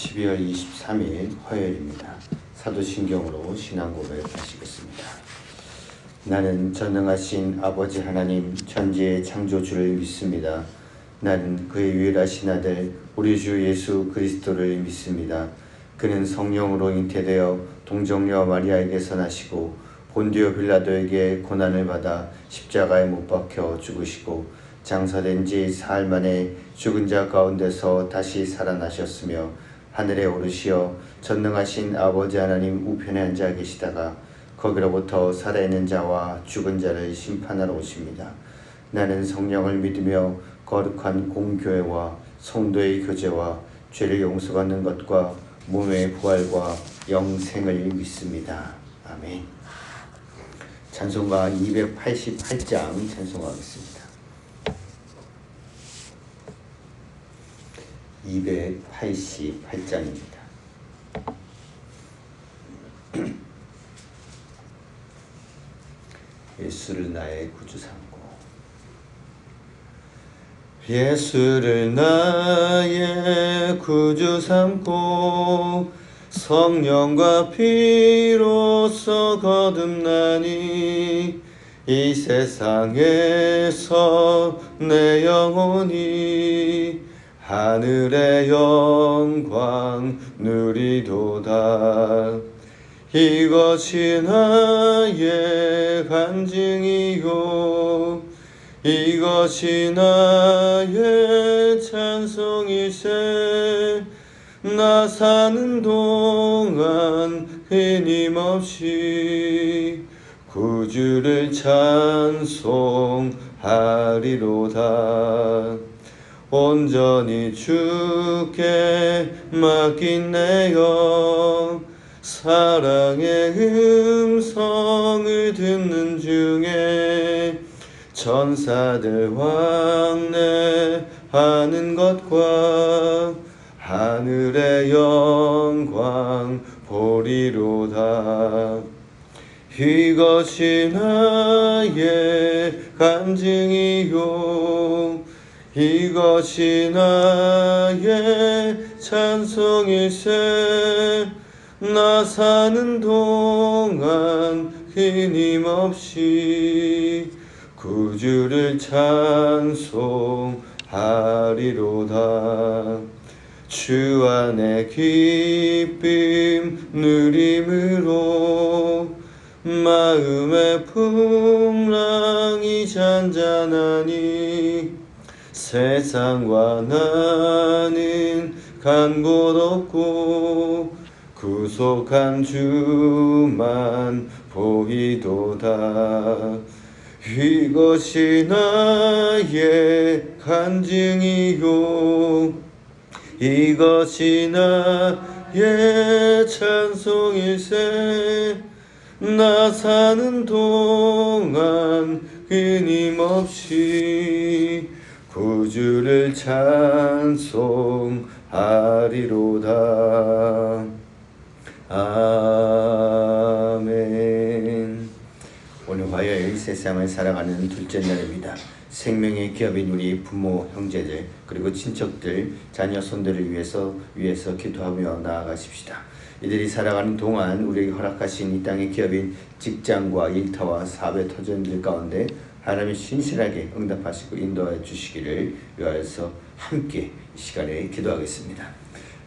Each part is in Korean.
12월 23일 화요일입니다. 사도신경으로 신앙고백 하시겠습니다. 나는 전능하신 아버지 하나님 천지의 창조주를 믿습니다. 나는 그의 유일하신 아들 우리 주 예수 그리스도를 믿습니다. 그는 성령으로 잉태되어 동정녀 마리아에게서 나시고 본디오 빌라도에게 고난을 받아 십자가에 못 박혀 죽으시고 장사된 지 사흘 만에 죽은 자 가운데서 다시 살아나셨으며 하늘에 오르시어 전능하신 아버지 하나님 우편에 앉아 계시다가 거기로부터 살아있는 자와 죽은 자를 심판하러 오십니다. 나는 성령을 믿으며 거룩한 공교회와 성도의 교제와 죄를 용서받는 것과 몸의 부활과 영생을 믿습니다. 아멘. 찬송가 288장 찬송하겠습니다. 288장입니다. 예수를 나의 구주 삼고 예수를 나의 구주 삼고 성령과 피로써 거듭나니 이 세상에서 내 영혼이 하늘의 영광 누리도다. 이것이 나의 간증이요 이것이 나의 찬송이세. 나 사는 동안 끊임없이 구주를 찬송하리로다. 온전히 주께 맡긴 내 영 사랑의 음성을 듣는 중에 천사들 왕래하는 것과 하늘의 영광 보리로다. 이것이 나의 간증이요 이것이 나의 찬송일세. 나 사는 동안 끊임없이 구주를 찬송하리로다. 주 안에 기쁨 누림으로 마음의 풍랑이 잔잔하니 세상과 나는 간 곳 없고 구속한 주만 보이도다. 이것이 나의 간증이요 이것이 나의 찬송일세. 나 사는 동안 끊임없이 구주를 찬송하리로다. 아멘. 오늘 화요일 세상을 살아가는 둘째 날입니다. 생명의 기업인 우리 부모, 형제들, 그리고 친척들, 자녀, 손들을 위해서 기도하며 나아가십시다. 이들이 살아가는 동안 우리에게 허락하신 이 땅의 기업인 직장과 일터와 사업의 터전들 가운데 하나님이 신실하게 응답하시고 인도해 주시기를 위하여서 함께 이 시간에 기도하겠습니다.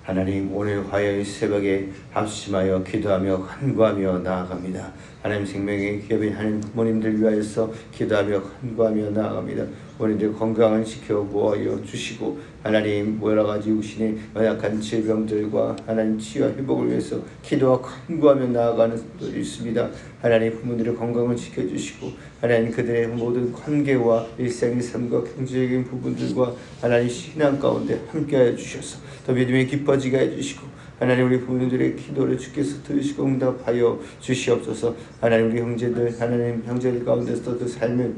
하나님, 오늘 화요일 새벽에 합심하여 기도하며 간구하며 나아갑니다. 하나님, 생명의 기업인 하나님 부모님들 위하여서 기도하며 간구하며 나아갑니다. 본인들 건강을 지켜 보호하여 주시고 하나님 여러가지 육신의 연약한 질병들과 하나님 치유와 회복을 위해서 기도와 간구하며 나아가는 분들이 있습니다. 하나님 부모들의 건강을 지켜주시고 하나님 그들의 모든 관계와 일상의 삶과 경제적인 부분들과 하나님 신앙 가운데 함께하여 주셔서 더 믿음이 깊어지게 해주시고 하나님 우리 부모님들의 기도를 주께서 들으시고 응답하여 주시옵소서. 하나님 우리 형제들 하나님 형제들 가운데서 그 삶을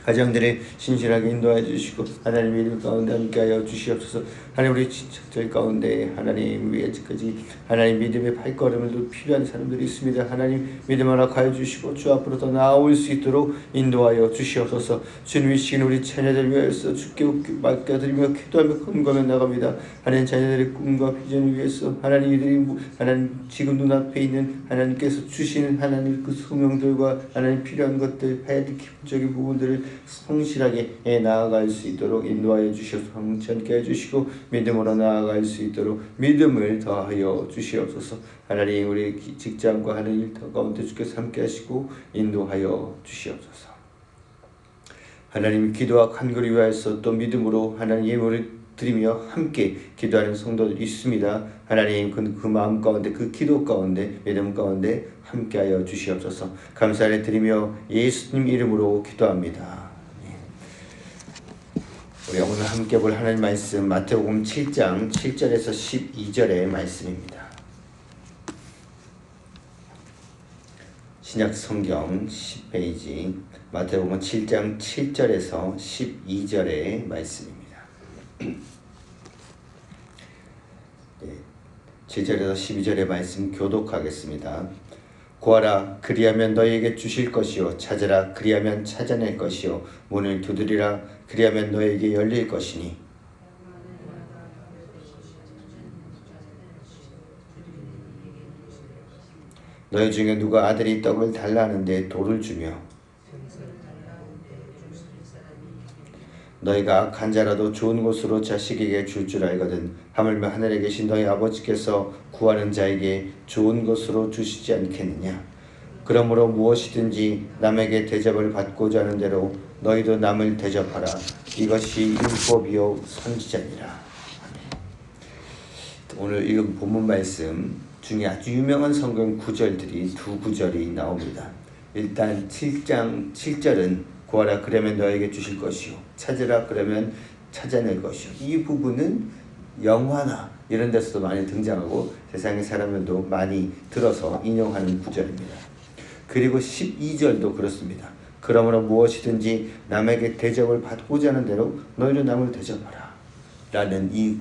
가정들을 신실하게 인도하여 주시고 하나님 믿음 가운데 함께하여 주시옵소서. 하나님 우리 친척들 가운데 하나님 위에까지 하나님 믿음의 발걸음을 필요한 사람들이 있습니다. 하나님 믿음 하나 가여 주시고 주 앞으로 더 나아올 수 있도록 인도하여 주시옵소서. 주님 이 시간 우리 자녀들 위해서 주께 맡겨드리며 기도하며 금감해 나갑니다. 하나님 자녀들의 꿈과 비전을 위해서 하나님 이들이 하나님 지금 눈앞에 있는 하나님께서 주시는 하나님 그 소명들과 하나님 필요한 것들 하나님 기본적인 부분들을 성실하게 나아갈 수 있도록 인도하여 주셔서 방전케 해주시고 믿음으로 나아갈 수 있도록 믿음을 더하여 주시옵소서. 하나님 우리 직장과 하는 일 가운데 주께서 함께 하시고 인도하여 주시옵소서. 하나님 기도와 간구를 위하여서 또 믿음으로 하나님 예물을 드리며 함께 기도하는 성도들이 있습니다. 하나님 그 마음 가운데 그 기도 가운데 믿음 가운데 함께하여 주시옵소서. 감사를 드리며 예수님 이름으로 기도합니다. 우리 오늘 함께 볼 하나님 말씀 마태복음 7장 7절에서 12절의 말씀입니다. 신약 성경 10페이지 마태복음 7장 7절에서 12절의 말씀입니다. 7절에서 12절의 말씀 교독하겠습니다. 구하라 그리하면 너희에게 주실 것이요 찾으라 그리하면 찾아낼 것이요 문을 두드리라 그리하면 너희에게 열릴 것이니 너희 중에 누가 아들이 떡을 달라 하는데 돌을 주며 너희가 악한 자라도 좋은 곳으로 자식에게 줄 줄 알거든 하물며 하늘에 계신 너희 아버지께서 구하는 자에게 좋은 것으로 주시지 않겠느냐. 그러므로 무엇이든지 남에게 대접을 받고자 하는 대로 너희도 남을 대접하라. 이것이 율법이요 선지자니라. 오늘 읽은 본문 말씀 중에 아주 유명한 성경 구절들이 두 구절이 나옵니다. 일단 7장 7절은 구하라 그러면 너에게 주실 것이요 찾으라 그러면 찾아낼 것이요. 이 부분은 영화나 이런 데서도 많이 등장하고 세상의 사람들도 많이 들어서 인용하는 구절입니다. 그리고 12절도 그렇습니다. 그러므로 무엇이든지 남에게 대접을 받고자 하는 대로 너희도 남을 대접하라 라는 이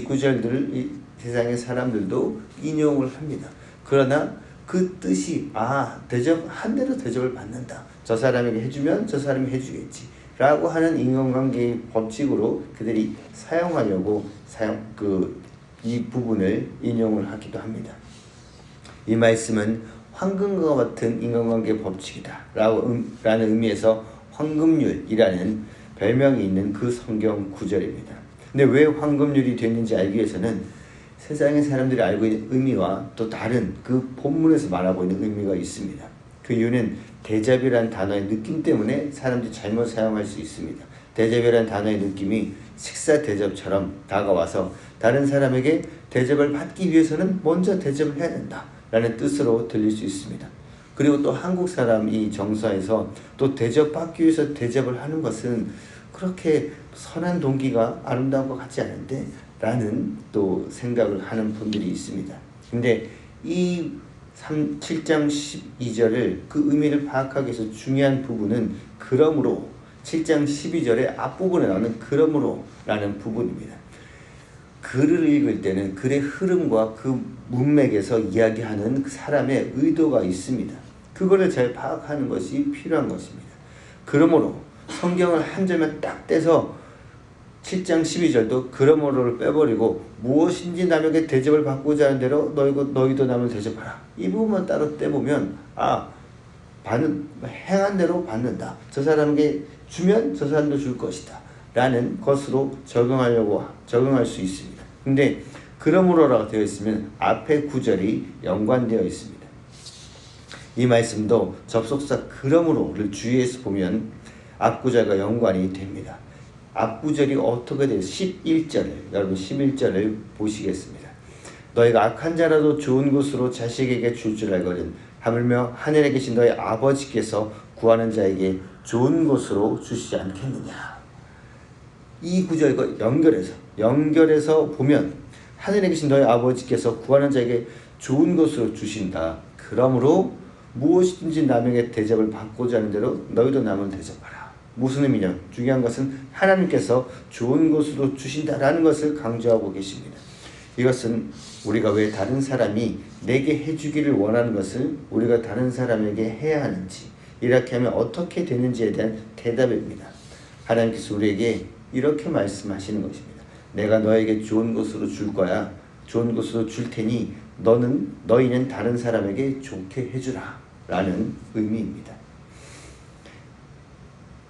구절들을 이 세상의 사람들도 인용을 합니다. 그러나 그 뜻이 대접한 대로 대접을 받는다. 저 사람에게 해주면 저 사람이 해주겠지 라고 하는 인간관계의 법칙으로 그들이 사용하려고 이 부분을 인용을 하기도 합니다. 이 말씀은 황금과 같은 인간관계 법칙이다 라는 의미에서 황금률이라는 별명이 있는 그 성경 구절입니다. 근데 왜 황금률이 됐는지 알기 위해서는 세상의 사람들이 알고 있는 의미와 또 다른 그 본문에서 말하고 있는 의미가 있습니다. 그 이유는 대접이라는 단어의 느낌 때문에 사람들이 잘못 사용할 수 있습니다. 대접이라는 단어의 느낌이 식사 대접처럼 다가와서 다른 사람에게 대접을 받기 위해서는 먼저 대접을 해야 된다 라는 뜻으로 들릴 수 있습니다. 그리고 또 한국 사람이 정서에서 또 대접받기 위해서 대접을 하는 것은 그렇게 선한 동기가 아름다운 것 같지 않은데 라는 또 생각을 하는 분들이 있습니다. 근데 이 7장 12절을 그 의미를 파악하기 위해서 중요한 부분은 그러므로 7장 12절의 앞부분에 나오는 그러므로 라는 부분입니다. 글을 읽을 때는 글의 흐름과 그 문맥에서 이야기하는 그 사람의 의도가 있습니다. 그거를 잘 파악하는 것이 필요한 것입니다. 그러므로 성경을 한 절만 딱 떼서 7장 12절도 그러므로를 빼버리고 무엇인지 남에게 대접을 받고자 하는 대로 너희도 남을 대접하라. 이 부분만 따로 떼보면 행한 대로 받는다. 저 사람에게 주면 저 사람도 줄 것이다. 라는 것으로 적용할 수 있습니다. 근데 그러므로라고 되어 있으면 앞에 구절이 연관되어 있습니다. 이 말씀도 접속사 그러므로를 주의해서 보면 앞구절과 연관이 됩니다. 앞구절이 어떻게 돼요? 11절을 여러분 11절을 보시겠습니다. 너희가 악한 자라도 좋은 것으로 자식에게 줄 줄 알거든 하물며 하늘에 계신 너희 아버지께서 구하는 자에게 좋은 것으로 주시지 않겠느냐. 이 구절과 연결해서 보면 하늘에 계신 너희 아버지께서 구하는 자에게 좋은 것으로 주신다. 그러므로 무엇이든지 남에게 대접을 받고자 하는 대로 너희도 남을 대접하라 무슨 의미냐? 중요한 것은 하나님께서 좋은 것으로 주신다라는 것을 강조하고 계십니다. 이것은 우리가 왜 다른 사람이 내게 해주기를 원하는 것을 우리가 다른 사람에게 해야 하는지, 이렇게 하면 어떻게 되는지에 대한 대답입니다. 하나님께서 우리에게 이렇게 말씀하시는 것입니다. 내가 너에게 좋은 것으로 줄 거야. 좋은 것으로 줄 테니 너희는 다른 사람에게 좋게 해주라 라는 의미입니다.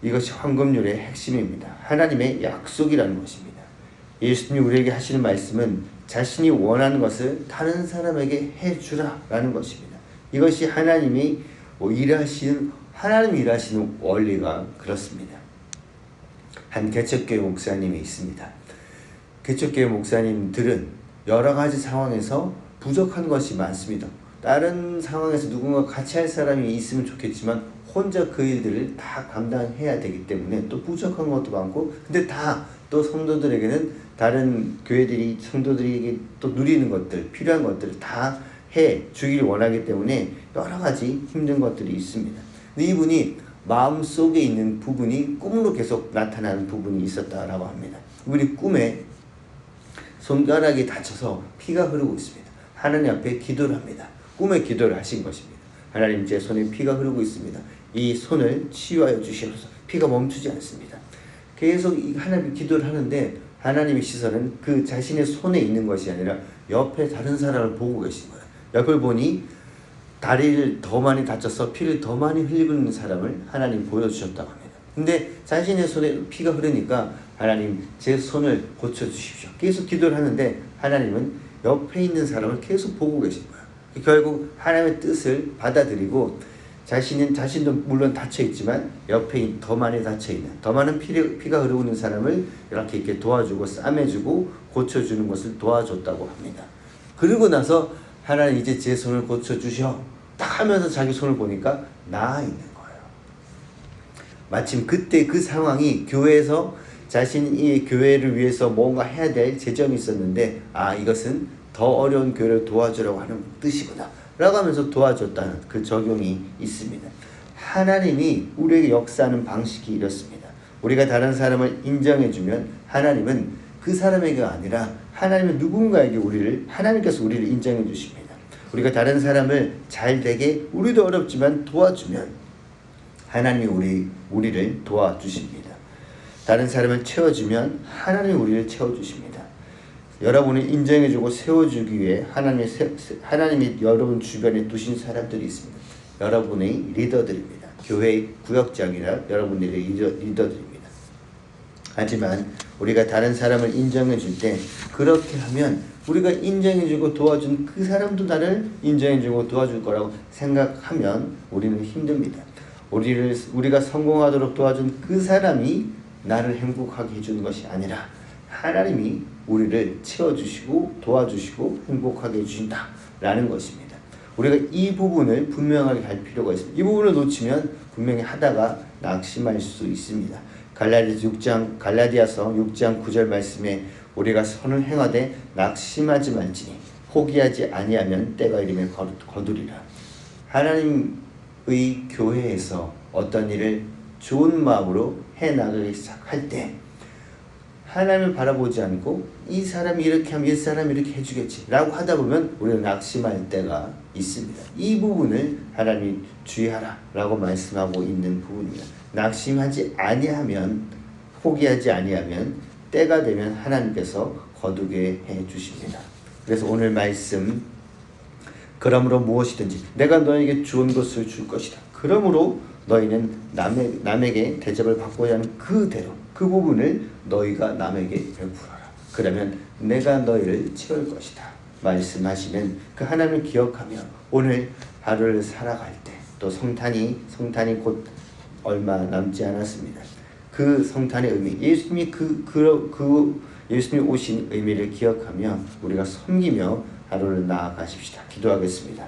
이것이 황금률의 핵심입니다. 하나님의 약속이라는 것입니다. 예수님이 우리에게 하시는 말씀은 자신이 원하는 것을 다른 사람에게 해주라 라는 것입니다. 이것이 하나님이 일하시는 원리가 그렇습니다. 한 개척교회 목사님이 있습니다. 개척교회 목사님들은 여러 가지 상황에서 부족한 것이 많습니다. 다른 상황에서 누군가 같이 할 사람이 있으면 좋겠지만 혼자 그 일들을 다 감당해야 되기 때문에 또 부족한 것도 많고, 근데 다 또 성도들에게는 다른 교회들이 성도들에게 또 누리는 것들, 필요한 것들을 다 해 주길 원하기 때문에 여러 가지 힘든 것들이 있습니다. 근데 이분이 마음속에 있는 부분이 꿈으로 계속 나타나는 부분이 있었다라고 합니다. 이분이 꿈에 손가락이 다쳐서 피가 흐르고 있습니다. 하나님 앞에 기도를 합니다. 꿈에 기도를 하신 것입니다. 하나님, 제 손에 피가 흐르고 있습니다. 이 손을 치유하여 주시옵소서. 피가 멈추지 않습니다. 계속 하나님 기도를 하는데 하나님의 시선은 그 자신의 손에 있는 것이 아니라 옆에 다른 사람을 보고 계신 거예요. 옆을 보니 다리를 더 많이 다쳐서 피를 더 많이 흘리고 있는 사람을 하나님 보여주셨다고 합니다. 근데 자신의 손에 피가 흐르니까 하나님, 제 손을 고쳐주십시오. 계속 기도를 하는데 하나님은 옆에 있는 사람을 계속 보고 계신 거예요. 결국 하나님의 뜻을 받아들이고 자신도 물론 다쳐있지만 옆에 더 많이 다쳐있는, 더 많은 피가 흐르고 있는 사람을 이렇게 도와주고 싸매주고 고쳐주는 것을 도와줬다고 합니다. 그러고 나서 하나님, 이제 제 손을 고쳐주셔 딱 하면서 자기 손을 보니까 나아 있는 거예요. 마침 그때 그 상황이 교회에서 자신이 교회를 위해서 뭔가 해야 될 재정이 있었는데, 이것은 더 어려운 교회를 도와주려고 하는 뜻이구나 라고 하면서 도와줬다는 그 적용이 있습니다. 하나님이 우리에게 역사하는 방식이 이렇습니다. 우리가 다른 사람을 인정해주면 하나님은 그 사람에게가 아니라 하나님은 누군가에게 하나님께서 우리를 인정해 주십니다. 우리가 다른 사람을 잘 되게, 우리도 어렵지만 도와주면 하나님이 우리를 도와주십니다. 다른 사람을 채워주면 하나님이 우리를 채워주십니다. 여러분을 인정해주고 세워주기 위해 하나님이 여러분 주변에 두신 사람들이 있습니다. 여러분의 리더들입니다. 교회의 구역장이라 여러분들의 리더들입니다. 하지만 우리가 다른 사람을 인정해줄 때, 그렇게 하면 우리가 인정해주고 도와준 그 사람도 나를 인정해주고 도와줄 거라고 생각하면 우리는 힘듭니다. 우리가 성공하도록 도와준 그 사람이 나를 행복하게 해주는 것이 아니라 하나님이 우리를 채워주시고 도와주시고 행복하게 해주신다라는 것입니다. 우리가 이 부분을 분명하게 할 필요가 있습니다. 이 부분을 놓치면 분명히 하다가 낙심할 수 있습니다. 갈라디아서 6장 9절 말씀에 우리가 선을 행하되 낙심하지 말지니 포기하지 아니하면 때가 이르면 거두리라. 하나님의 교회에서 어떤 일을 좋은 마음으로 해나가기 시작할 때 하나님을 바라보지 않고 이 사람이 이렇게 하면 이 사람이 이렇게 해주겠지 라고 하다 보면 우리는 낙심할 때가 있습니다. 이 부분을 하나님이 주의하라 라고 말씀하고 있는 부분입니다. 낙심하지 아니하면, 포기하지 아니하면 때가 되면 하나님께서 거두게 해주십니다. 그래서 오늘 말씀, 그러므로 무엇이든지 내가 너에게 좋은 것을 줄 것이다. 그러므로 너희는 남에게 대접을 받고자 하는 그대로 그 부분을 너희가 남에게 베풀어라. 그러면 내가 너희를 채울 것이다 말씀하시는 그 하나님을 기억하며 오늘 하루를 살아갈 때, 또 성탄이 곧 얼마 남지 않았습니다. 그 성탄의 의미, 예수님이 예수님이 오신 의미를 기억하며 우리가 섬기며 하루를 나아가십시다. 기도하겠습니다.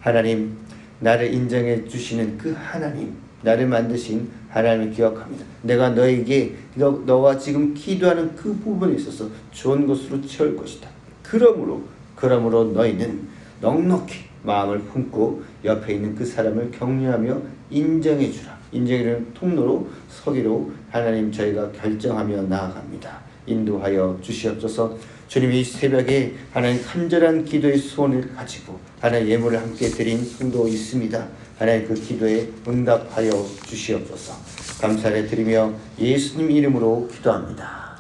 하나님, 나를 인정해 주시는 그 하나님, 나를 만드신 하나님을 기억합니다. 내가 너에게 너와 지금 기도하는 그 부분에 있어서 좋은 것으로 채울 것이다. 그러므로 너희는 넉넉히 마음을 품고 옆에 있는 그 사람을 격려하며 인정해 주라. 인정이라는 통로로 서기로 하나님 저희가 결정하며 나아갑니다. 인도하여 주시옵소서. 주님, 이 새벽에 하나님 간절한 기도의 소원을 가지고 하나님 예물을 함께 드린 성도 있습니다. 하나님 그 기도에 응답하여 주시옵소서. 감사를 드리며 예수님 이름으로 기도합니다.